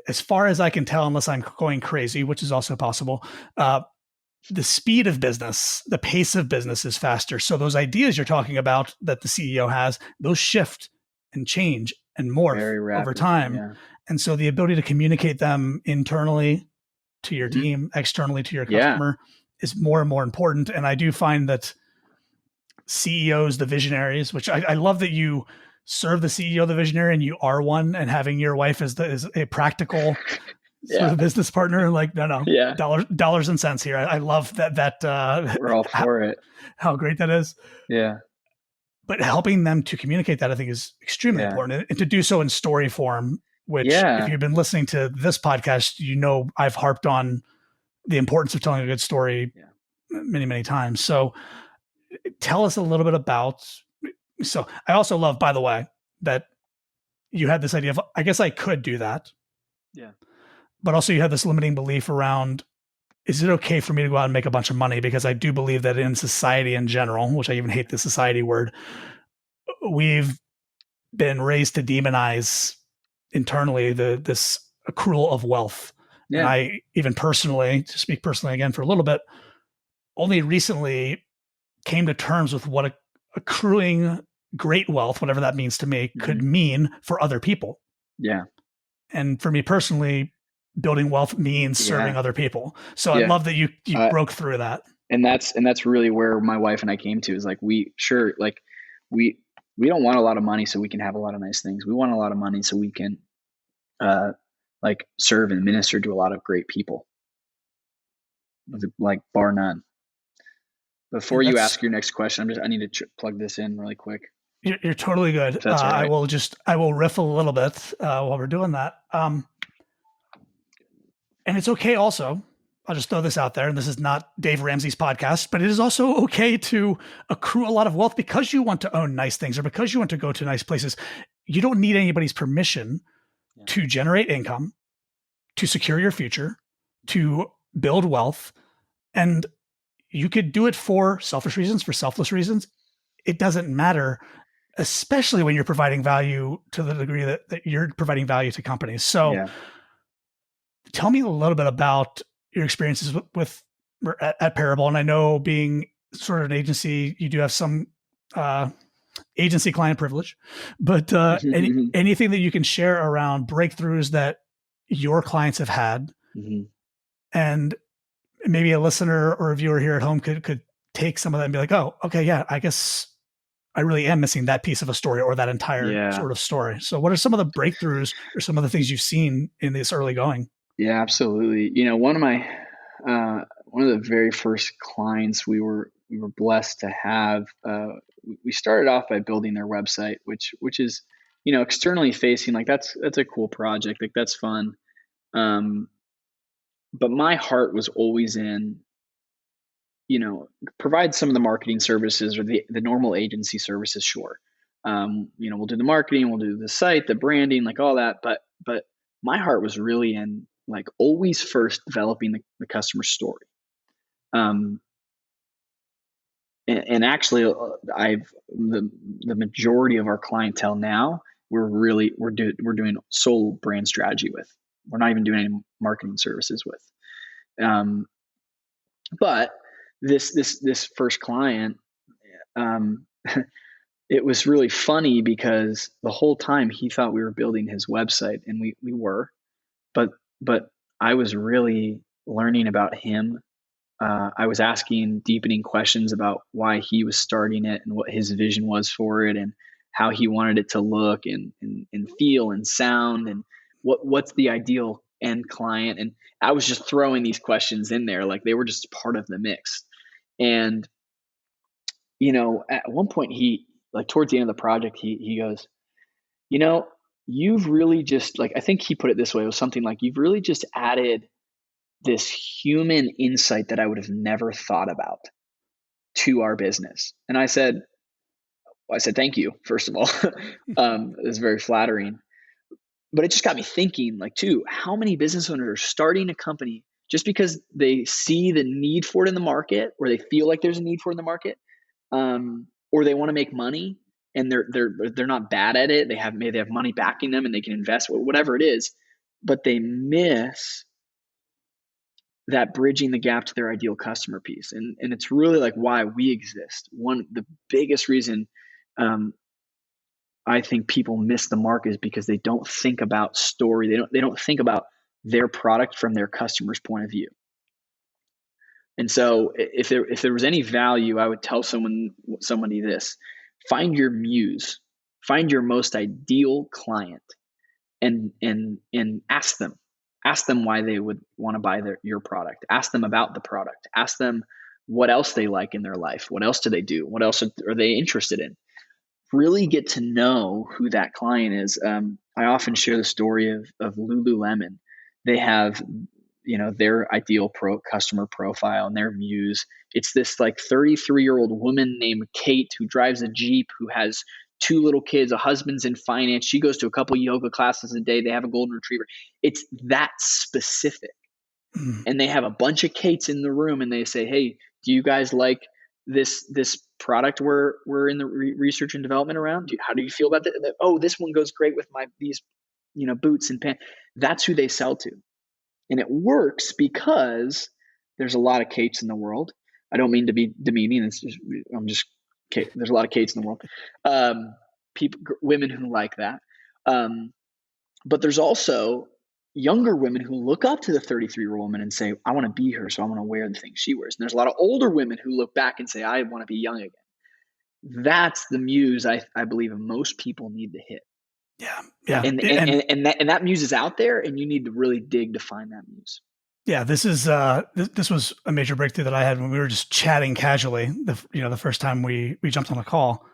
[SPEAKER 1] as far as I can tell, unless I'm going crazy, which is also possible, the speed of business, the pace of business is faster. So those ideas you're talking about that the CEO has, those shift and change and morph
[SPEAKER 2] Very
[SPEAKER 1] over
[SPEAKER 2] rapid.
[SPEAKER 1] time.
[SPEAKER 2] Yeah.
[SPEAKER 1] And so the ability to communicate them internally to your
[SPEAKER 2] Hmm.
[SPEAKER 1] team, externally to your
[SPEAKER 2] Yeah.
[SPEAKER 1] customer, is more and more important. And I do find that CEOs, the visionaries, which I love that you serve the CEO, the visionary, and you are one, and having your wife as a practical sort
[SPEAKER 2] Yeah.
[SPEAKER 1] of business partner. Like, no,
[SPEAKER 2] Yeah.
[SPEAKER 1] dollars and cents here. I love that
[SPEAKER 2] We're all
[SPEAKER 1] how,
[SPEAKER 2] for it.
[SPEAKER 1] how great that is.
[SPEAKER 2] Yeah.
[SPEAKER 1] But helping them to communicate that, I think, is extremely
[SPEAKER 2] Yeah.
[SPEAKER 1] important, and to do so in story form. Which, if
[SPEAKER 2] Yeah.
[SPEAKER 1] you've been listening to this podcast, I've harped on the importance of telling a good story
[SPEAKER 2] Yeah.
[SPEAKER 1] many, many times. So, tell us a little bit about. So, I also love, by the way, that you had this idea of, I guess I could do that,
[SPEAKER 2] Yeah.
[SPEAKER 1] but also you had this limiting belief around, is it okay for me to go out and make a bunch of money? Because I do believe that in society in general, which I even hate the society word, we've been raised to demonize internally this accrual of wealth. And
[SPEAKER 2] Yeah.
[SPEAKER 1] I, even personally, to speak personally again for a little bit, only recently came to terms with what accruing great wealth, whatever that means to me, could
[SPEAKER 2] Hmm.
[SPEAKER 1] mean for other people.
[SPEAKER 2] Yeah.
[SPEAKER 1] And for me personally, building wealth means serving
[SPEAKER 2] Yeah.
[SPEAKER 1] other people. So I
[SPEAKER 2] Yeah.
[SPEAKER 1] love that you
[SPEAKER 2] Uh,
[SPEAKER 1] broke through that.
[SPEAKER 2] and that's really where my wife and I came to, is like we we don't want a lot of money so we can have a lot of nice things. We want a lot of money so we can uh like serve and minister to a lot of great people, like bar none. Before
[SPEAKER 1] And
[SPEAKER 2] you
[SPEAKER 1] that's
[SPEAKER 2] ask your next question, I need to plug this in really quick,
[SPEAKER 1] you're totally good.
[SPEAKER 2] if that's all right.
[SPEAKER 1] I will riff a little bit while we're doing that. And it's okay also. I'll just throw this out there, and this is not Dave Ramsey's podcast, but it is also okay to accrue a lot of wealth because you want to own nice things or because you want to go to nice places. You don't need anybody's permission
[SPEAKER 2] Yeah.
[SPEAKER 1] to generate income, to secure your future, to build wealth. And you could do it for selfish reasons, for selfless reasons. It doesn't matter. especially when you're providing value to the degree that you're providing value to companies. So
[SPEAKER 2] Yeah.
[SPEAKER 1] tell me a little bit about your experiences at Parable. And I know being sort of an agency, you do have some uh, agency client privilege, but anything that you can share around breakthroughs that your clients have had,
[SPEAKER 2] Mm-hmm.
[SPEAKER 1] and maybe a listener or a viewer here at home could take some of that and be like, oh, okay, yeah, I guess I really am missing that piece of a story or that entire
[SPEAKER 2] Yeah.
[SPEAKER 1] sort of story. So what are some of the breakthroughs or some of the things you've seen in this early going?
[SPEAKER 2] Yeah, absolutely. One of the very first clients we were blessed to have. We started off by building their website, which is, externally facing. Like that's a cool project. Like that's fun. Um, but my heart was always in, provide some of the marketing services or the normal agency services. Sure, we'll do the marketing, we'll do the site, the branding, like all that. But my heart was really in like always first developing the customer story. Um, and actually, the majority of our clientele now we're doing sole brand strategy with. We're not even doing any marketing services with. Um, but this first client, um, it was really funny because the whole time he thought we were building his website, and we were, but but I was really learning about him. I was asking deepening questions about why he was starting it and what his vision was for it and how he wanted it to look and feel and sound and what's the ideal end client. And I was just throwing these questions in there like they were just part of the mix. And at one point he, like, towards the end of the project, he goes, you know, you've really just, like, I think he put it this way, it was something like, you've really just added this human insight that I would have never thought about to our business. And I said, thank you, first of all. It was very flattering. But it just got me thinking, like, too, how many business owners are starting a company just because they see the need for it in the market, or they feel like there's a need for it in the market, or they want to make money and they're not bad at it. Maybe they have money backing them and they can invest, whatever it is, but they miss that bridging the gap to their ideal customer piece. And it's really like why we exist. The biggest reason I think people miss the mark is because they don't think about story. They don't think about their product from their customer's point of view. And so if there was any value, I would tell somebody this: find your muse, find your most ideal client, and ask them why they would want to buy your product. Ask them about the product. Ask them what else they like in their life. What else do they do? What else are they interested in? Really get to know who that client is. I often share the story of Lululemon. They have, their ideal customer profile and their muse. It's this like 33-year-old woman named Kate who drives a Jeep, who has two little kids, a husband's in finance. She goes to a couple yoga classes a day. They have a golden retriever. It's that specific.
[SPEAKER 1] Mm.
[SPEAKER 2] And they have a bunch of Kates in the room, and they say, hey, do you guys like this product we're in the research and development around? How do you feel about that? Oh, this one goes great with these boots and pants. That's who they sell to. And it works because there's a lot of Kates in the world. I don't mean to be demeaning. There's a lot of Kates in the world. Women who like that. But there's also younger women who look up to the 33-year-old woman and say, I want to be her, so I want to wear the things she wears. And there's a lot of older women who look back and say, I want to be young again. That's the muse I believe most people need to hit.
[SPEAKER 1] Yeah.
[SPEAKER 2] And that muse is out there, and you need to really dig to find that muse.
[SPEAKER 1] Yeah, this is this was a major breakthrough that I had when we were just chatting casually. The first time we jumped on a call,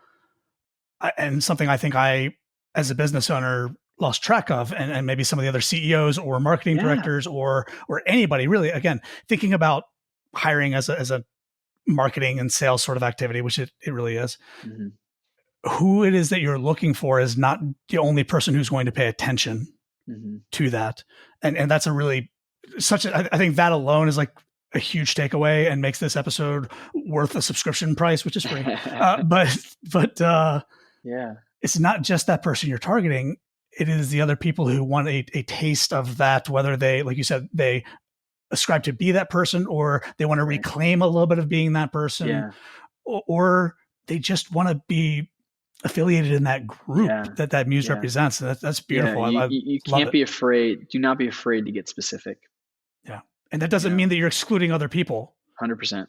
[SPEAKER 1] and something I think I, as a business owner, lost track of, and maybe some of the other CEOs or marketing directors or anybody really, again, thinking about hiring as a marketing and sales sort of activity, which it really is.
[SPEAKER 2] Mm-hmm.
[SPEAKER 1] Who it is that you're looking for is not the only person who's going to pay attention to that. And that's a really I think that alone is like a huge takeaway and makes this episode worth a subscription price, which is free. But
[SPEAKER 2] Yeah.
[SPEAKER 1] it's not just that person you're targeting. It is the other people who want a taste of that, whether they, like you said, they ascribe to be that person, or they want to
[SPEAKER 2] Right.
[SPEAKER 1] reclaim a little bit of being that person,
[SPEAKER 2] Yeah.
[SPEAKER 1] or they just want to be affiliated in that group
[SPEAKER 2] Yeah.
[SPEAKER 1] that Muse
[SPEAKER 2] Yeah.
[SPEAKER 1] represents. And that's
[SPEAKER 2] Yeah.
[SPEAKER 1] beautiful. I
[SPEAKER 2] You
[SPEAKER 1] love
[SPEAKER 2] can't
[SPEAKER 1] it.
[SPEAKER 2] be afraid. Do not be afraid to get specific.
[SPEAKER 1] Yeah. And that
[SPEAKER 2] You
[SPEAKER 1] doesn't
[SPEAKER 2] know,
[SPEAKER 1] mean that you're excluding other people.
[SPEAKER 2] 100%.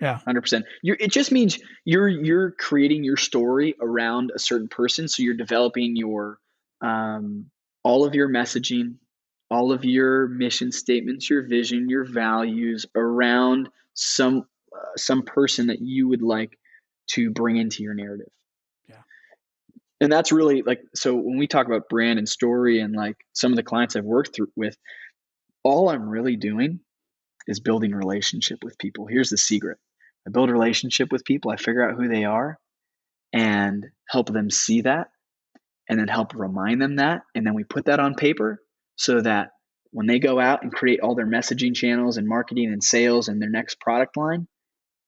[SPEAKER 1] Yeah.
[SPEAKER 2] 100%. It just means you're creating your story around a certain person. So you're developing your all of your messaging, all of your mission statements, your vision, your values around some person that you would like to bring into your narrative.
[SPEAKER 1] Yeah.
[SPEAKER 2] And that's really like, so when we talk about brand and story and like some of the clients I've worked with, all I'm really doing is building relationship with people. Here's the secret. I build a relationship with people. I figure out who they are and help them see that, and then help remind them that. And then we put that on paper so that when they go out and create all their messaging channels and marketing and sales and their next product line,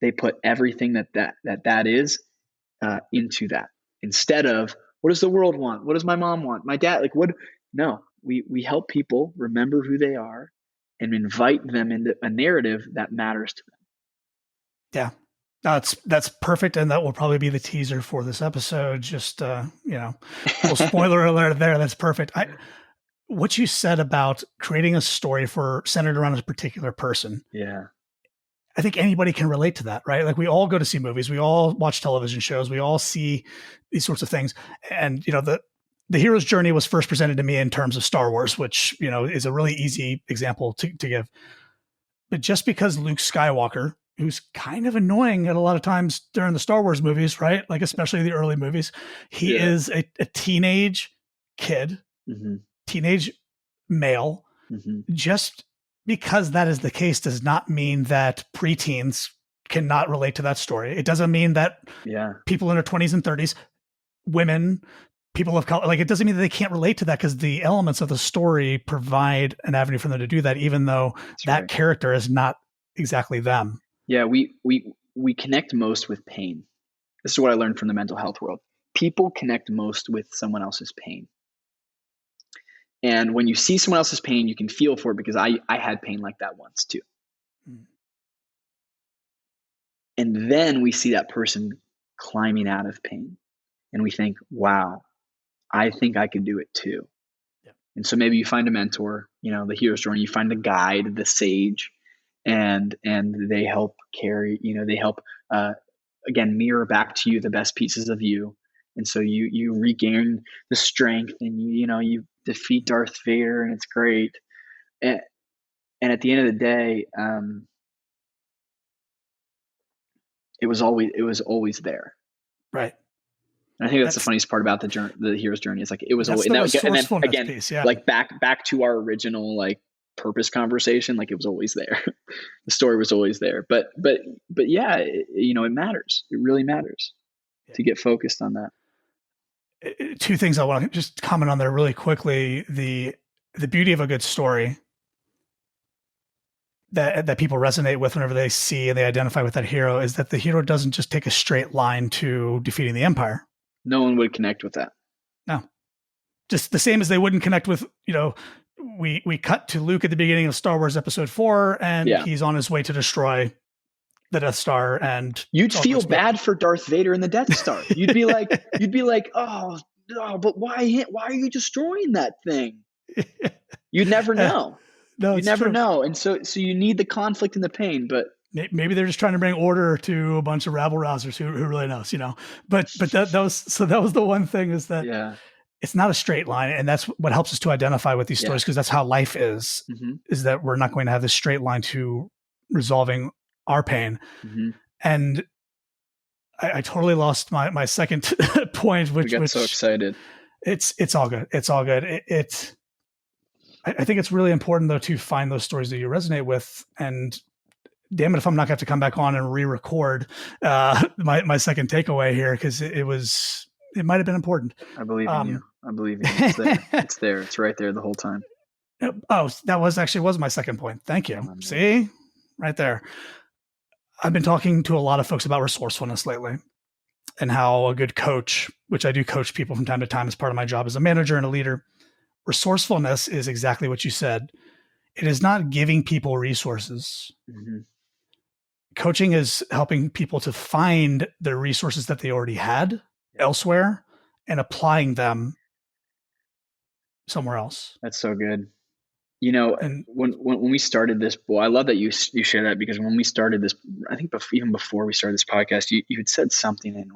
[SPEAKER 2] they put everything that is into that, instead of what does the world want? What does my mom want? My dad, like what? No, we help people remember who they are and invite them into a narrative that matters to them.
[SPEAKER 1] Yeah. That's perfect. And that will probably be the teaser for this episode. Just, little spoiler alert there. That's perfect. What you said about creating a story centered around a particular person.
[SPEAKER 2] Yeah.
[SPEAKER 1] I think anybody can relate to that, right? Like we all go to see movies, we all watch television shows, we all see these sorts of things. And, the hero's journey was first presented to me in terms of Star Wars, which, is a really easy example to give. But just because Luke Skywalker, who's kind of annoying at a lot of times during the Star Wars movies, right? Like especially the early movies, he is a teenage kid, teenage male. Just because that is the case does not mean that preteens cannot relate to that story. It doesn't mean that people in their 20s and 30s, women, people of color, like it doesn't mean that they can't relate to that, because the elements of the story provide an avenue for them to do that, even though that character is not exactly them.
[SPEAKER 2] Yeah, we connect most with pain. This is what I learned from the mental health world. People connect most with someone else's pain. And when you see someone else's pain, you can feel for it, because I had pain like that once too. And then we see that person climbing out of pain and we think, wow, I think I can do it too. Yeah. And so maybe you find a mentor, the hero's journey, you find a guide, the sage, and they help carry, they help, again, mirror back to you the best pieces of you. And so you regain the strength, and you defeat Darth Vader, and it's great. And at the end of the day, it was always there.
[SPEAKER 1] Right.
[SPEAKER 2] And I think that's the funniest part about the hero's journey. Is like it was always,
[SPEAKER 1] and
[SPEAKER 2] then again,
[SPEAKER 1] piece, yeah.
[SPEAKER 2] Like back to our original like purpose conversation. Like it was always there. The story was always there. But yeah, it matters. It really matters to get focused on that.
[SPEAKER 1] Two things I want to just comment on there really quickly. The beauty of a good story that people resonate with whenever they see and they identify with that hero is that the hero doesn't just take a straight line to defeating the Empire.
[SPEAKER 2] No one would connect with that.
[SPEAKER 1] No. Just the same as they wouldn't connect with, we cut to Luke at the beginning of Star Wars Episode 4, and he's on his way to destroy the Death Star, and
[SPEAKER 2] you'd feel bad for Darth Vader and the Death Star. You'd be like, oh, but why are you destroying that thing? You'd never know.
[SPEAKER 1] No,
[SPEAKER 2] you never know. And so you need the conflict and the pain, but
[SPEAKER 1] maybe they're just trying to bring order to a bunch of rabble rousers who really knows, but that was the one thing, is that it's not a straight line. And that's what helps us to identify with these stories, because that's how life is, is that we're not going to have this straight line to resolving our pain. And I totally lost my second point, which
[SPEAKER 2] so excited.
[SPEAKER 1] It's all good. It's all good. I think it's really important though to find those stories that you resonate with, and damn it if I'm not going to have to come back on and re-record my second takeaway here, because it might have been important.
[SPEAKER 2] I believe in you. I believe in you. It's there. It's there. It's right there the whole time.
[SPEAKER 1] Oh, that was my second point. Thank you. See, right there. I've been talking to a lot of folks about resourcefulness lately. and how a good coach, which I do coach people from time to time as part of my job as a manager and a leader, resourcefulness is exactly what you said. It is not giving people resources.
[SPEAKER 2] Mm-hmm.
[SPEAKER 1] Coaching is helping people to find the resources that they already had elsewhere and applying them somewhere else.
[SPEAKER 2] That's so good. You know,
[SPEAKER 1] And
[SPEAKER 2] when we started this, I love that you share that, because when we started this, I think even before we started this podcast, you had said something, and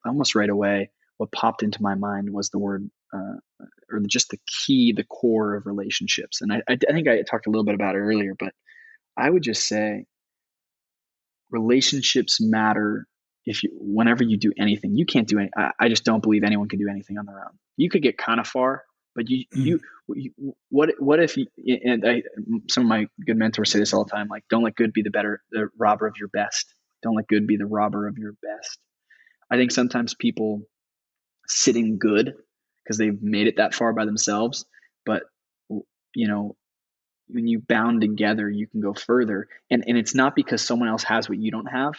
[SPEAKER 2] almost right away, what popped into my mind was the word, or just the key, the core of relationships. And I think I talked a little bit about it earlier, but I would just say relationships matter. Whenever you do anything, you can't do any. I just don't believe anyone can do anything on their own. You could get kind of far, but what if you, some of my good mentors say this all the time, like, don't let good be the robber of your best. Don't let good be the robber of your best. I think sometimes people sit in good because they've made it that far by themselves, but you know, when you bound together, you can go further. And it's not because someone else has what you don't have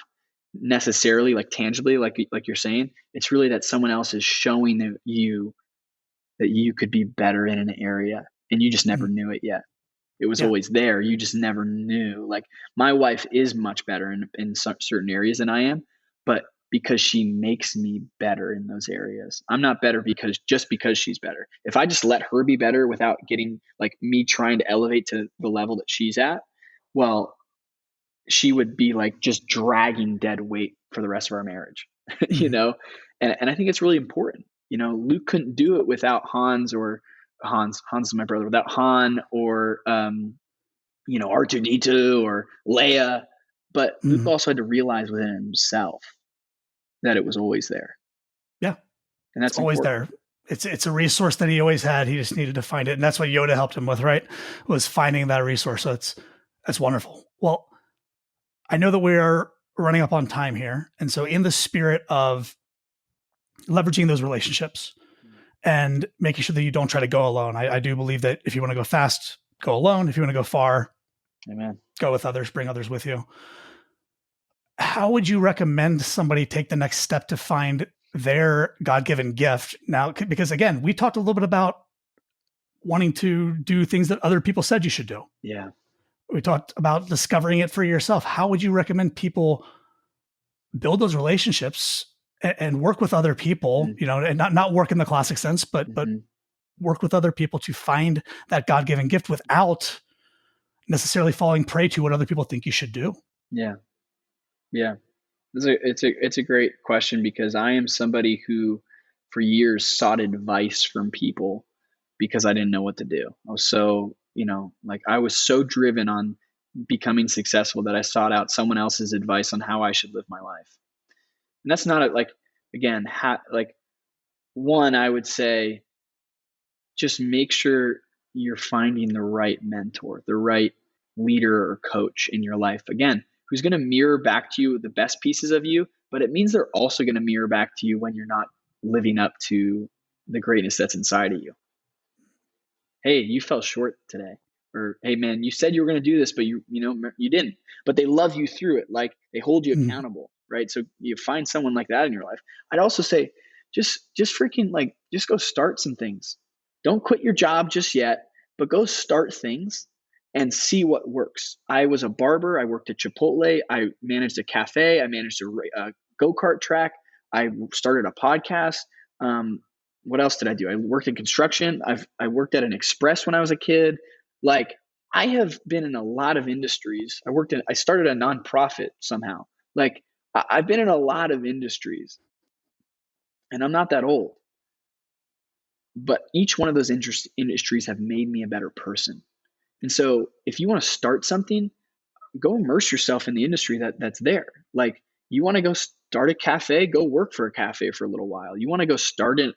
[SPEAKER 2] necessarily, like tangibly, like you're saying. It's really that someone else is showing you that you could be better in an area, and you just never knew it yet. It was
[SPEAKER 1] yeah,
[SPEAKER 2] always there. You just never knew. Like, my wife is much better in certain areas than I am, but because she makes me better in those areas. I'm not better because she's better. If I just let her be better without getting, like, me trying to elevate to the level that she's at, well, she would be like just dragging dead weight for the rest of our marriage, you know? And I think it's really important. Luke couldn't do it without Hans is my brother, without Han or, R2D2 or Leia. But Luke also had to realize within himself that it was always there.
[SPEAKER 1] Yeah,
[SPEAKER 2] And
[SPEAKER 1] it's
[SPEAKER 2] that's
[SPEAKER 1] always
[SPEAKER 2] important.
[SPEAKER 1] there. It's a resource that he always had. He just needed to find it, and that's what Yoda helped him with, right? Was finding that resource. So that's wonderful. Well, I know that we are running up on time here, and so in the spirit of leveraging those relationships and making sure that you don't try to go alone, I do believe that if you want to go fast, go alone. If you want to go far,
[SPEAKER 2] Amen.
[SPEAKER 1] go with others. Bring others with you. How would you recommend somebody take the next step to find their God-given gift? Now, because again, we talked a little bit about wanting to do things that other people said you should do.
[SPEAKER 2] Yeah.
[SPEAKER 1] We talked about discovering it for yourself. How would you recommend people build those relationships and work with other people, and not work in the classic sense, but work with other people to find that God-given gift without necessarily falling prey to what other people think you should do?
[SPEAKER 2] Yeah. Yeah. It's a great question, because I am somebody who for years sought advice from people because I didn't know what to do. I was so, I was so driven on becoming successful that I sought out someone else's advice on how I should live my life. And that's not again, one, I would say, just make sure you're finding the right mentor, the right leader or coach in your life. Again, who's going to mirror back to you the best pieces of you, but it means they're also going to mirror back to you when you're not living up to the greatness that's inside of you. Hey, you fell short today. Or, hey man, you said you were going to do this, but you didn't. But they love you through it. Like, they hold you accountable, right? So you find someone like that in your life. I'd also say, just freaking, just go start some things. Don't quit your job just yet, but go start things and see what works. I was a barber. I worked at Chipotle. I managed a cafe. I managed a go-kart track. I started a podcast. What else did I do? I worked in construction. I worked at an express when I was a kid. Like, I have been in a lot of industries. I started a nonprofit somehow. Like, I've been in a lot of industries, and I'm not that old. But each one of those industries have made me a better person. And so if you want to start something, go immerse yourself in the industry that's there. Like, you want to go start a cafe, go work for a cafe for a little while. You want to go start a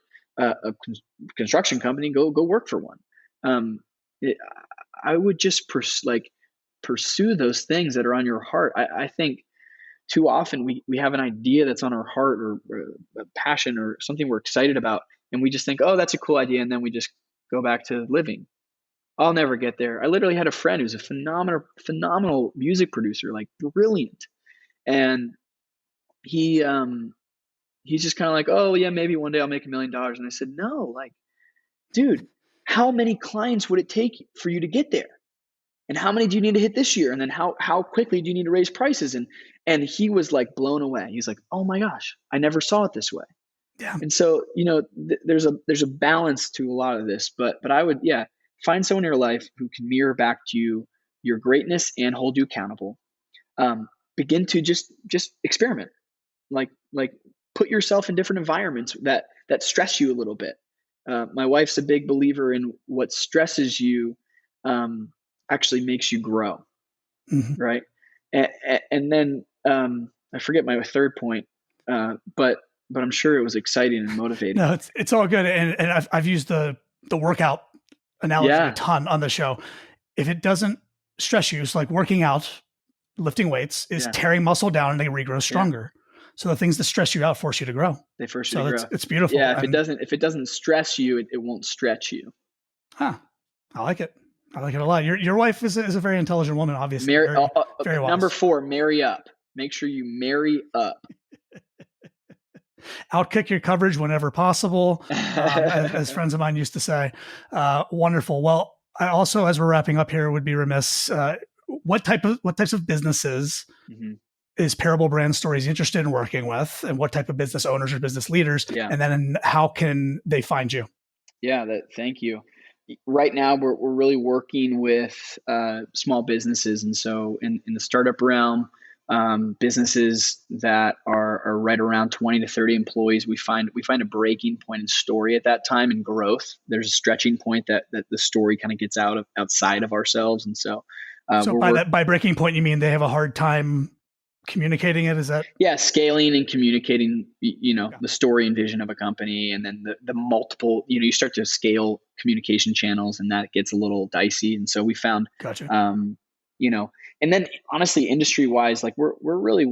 [SPEAKER 2] construction company, go work for one. I would just pursue those things that are on your heart. I think too often we have an idea that's on our heart, or a passion or something we're excited about, and we just think, oh, that's a cool idea, and then we just go back to living. I'll never get there. I literally had a friend who's a phenomenal music producer, like brilliant. And he he's just kind of like, oh yeah, maybe one day I'll make $1 million. And I said, no, like, dude, how many clients would it take for you to get there? And how many do you need to hit this year? And then how quickly do you need to raise prices? And he was like blown away. He's like, oh my gosh, I never saw it this way.
[SPEAKER 1] Yeah.
[SPEAKER 2] And so, there's a balance to a lot of this, but I would, find someone in your life who can mirror back to you your greatness and hold you accountable. Begin to just experiment, like put yourself in different environments that stress you a little bit. My wife's a big believer in what stresses you actually makes you grow, right? And then I forget my third point, but I'm sure it was exciting and motivating.
[SPEAKER 1] No, it's all good, and I've used the workout analogy a ton on the show. If it doesn't stress you, it's like working out, lifting weights is tearing muscle down and they regrow stronger. So the things that stress you out force you to grow.
[SPEAKER 2] They force you to grow.
[SPEAKER 1] It's beautiful.
[SPEAKER 2] Yeah, if it doesn't stress you, it won't stretch you.
[SPEAKER 1] Huh. I like it. I like it a lot. Your wife is a very intelligent woman, obviously. Very wise.
[SPEAKER 2] Number 4, marry up. Make sure you marry up.
[SPEAKER 1] Outkick your coverage whenever possible, as friends of mine used to say. Wonderful. Well, I also, as we're wrapping up here, would be remiss. What types of businesses is Parable Brand Stories interested in working with, and what type of business owners or business leaders?
[SPEAKER 2] Yeah.
[SPEAKER 1] And then how can they find you?
[SPEAKER 2] Yeah, thank you. Right now, we're really working with small businesses, and so in the startup realm, businesses that are right around 20 to 30 employees, we find a breaking point in story at that time in growth. There's a stretching point that the story kind of gets outside of ourselves, and so.
[SPEAKER 1] By breaking point, you mean they have a hard time communicating it? Is that?
[SPEAKER 2] Yeah, scaling and communicating, the story and vision of a company, and then the multiple, you start to scale communication channels, and that gets a little dicey. And so we found,
[SPEAKER 1] Gotcha.
[SPEAKER 2] And then honestly, industry wise, like we're really,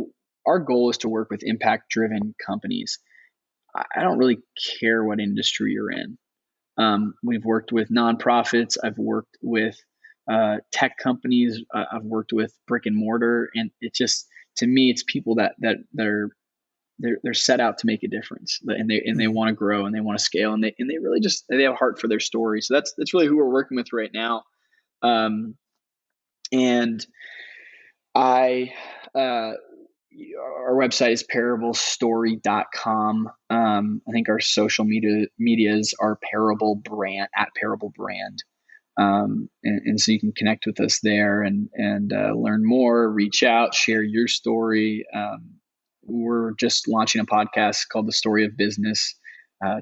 [SPEAKER 2] our goal is to work with impact driven companies. I don't really care what industry you're in. We've worked with nonprofits. I've worked with tech companies. I've worked with brick and mortar, and it's just, to me, it's people that they're set out to make a difference, and they want to grow, and they want to scale, and they really just, they have a heart for their story. So that's really who we're working with right now. And our website is parablestory.com. I think our social medias are Parable Brand, at Parable Brand. And so you can connect with us there and learn more, reach out, share your story. We're just launching a podcast called The Story of Business,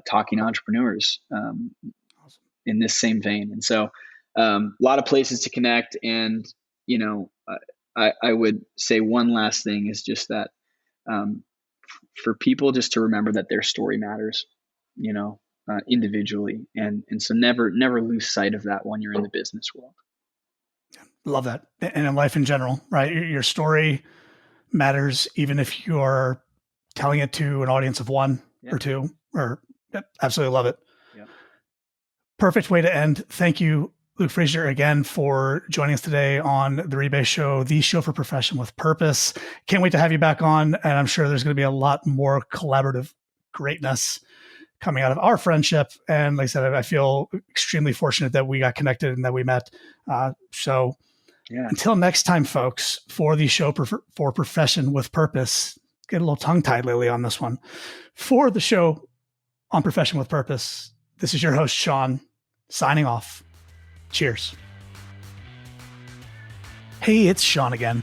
[SPEAKER 2] talking to entrepreneurs
[SPEAKER 1] Awesome.
[SPEAKER 2] in this same vein. And so a lot of places to connect. And, I would say one last thing is just that for people just to remember that their story matters, individually. And so never lose sight of that when you're in the business world.
[SPEAKER 1] Love that. And in life in general, right? Your story matters, even if you're telling it to an audience of one or two, absolutely love it.
[SPEAKER 2] Yeah.
[SPEAKER 1] Perfect way to end. Thank you, Luke Frazier, again, for joining us today on the Rebase Show, the show for profession with purpose. Can't wait to have you back on. And I'm sure there's going to be a lot more collaborative greatness coming out of our friendship. And like I said, I feel extremely fortunate that we got connected and that we met. Until next time, folks, for the show for profession with purpose, get a little tongue-tied lately on this one. For the show on Profession with Purpose, this is your host, Sean, signing off. Cheers. Hey, it's Sean again.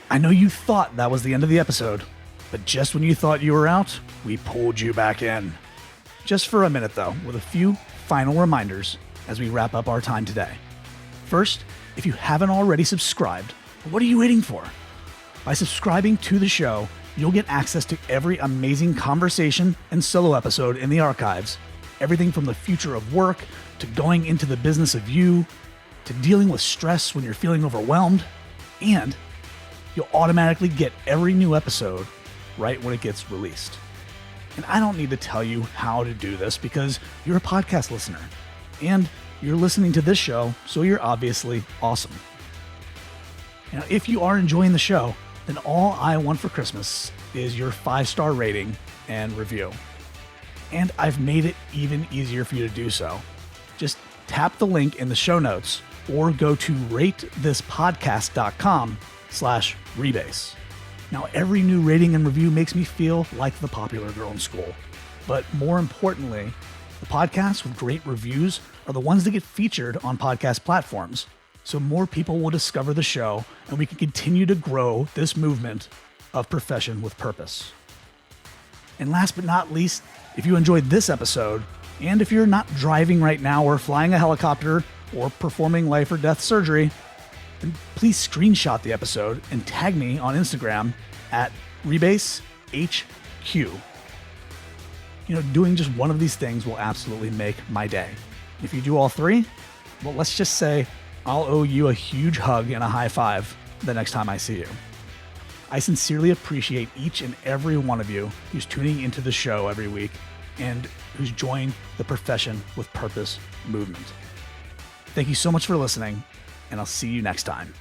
[SPEAKER 1] I know you thought that was the end of the episode, but just when you thought you were out, we pulled you back in. Just for a minute, though, with a few final reminders as we wrap up our time today. First, if you haven't already subscribed, what are you waiting for? By subscribing to the show, you'll get access to every amazing conversation and solo episode in the archives. Everything from the future of work, to going into the business of you, to dealing with stress when you're feeling overwhelmed, and you'll automatically get every new episode right when it gets released. And I don't need to tell you how to do this because you're a podcast listener and you're listening to this show, so you're obviously awesome. Now, if you are enjoying the show, then all I want for Christmas is your 5-star rating and review. And I've made it even easier for you to do so. Just tap the link in the show notes or go to ratethispodcast.com/rebase. Now, every new rating and review makes me feel like the popular girl in school. But more importantly, the podcasts with great reviews are the ones that get featured on podcast platforms. So more people will discover the show and we can continue to grow this movement of profession with purpose. And last but not least, if you enjoyed this episode, and if you're not driving right now or flying a helicopter or performing life or death surgery, then please screenshot the episode and tag me on Instagram at RebaseHQ. Doing just one of these things will absolutely make my day. If you do all three, well, let's just say I'll owe you a huge hug and a high five the next time I see you. I sincerely appreciate each and every one of you who's tuning into the show every week and who's joined the Profession with Purpose movement. Thank you so much for listening, and I'll see you next time.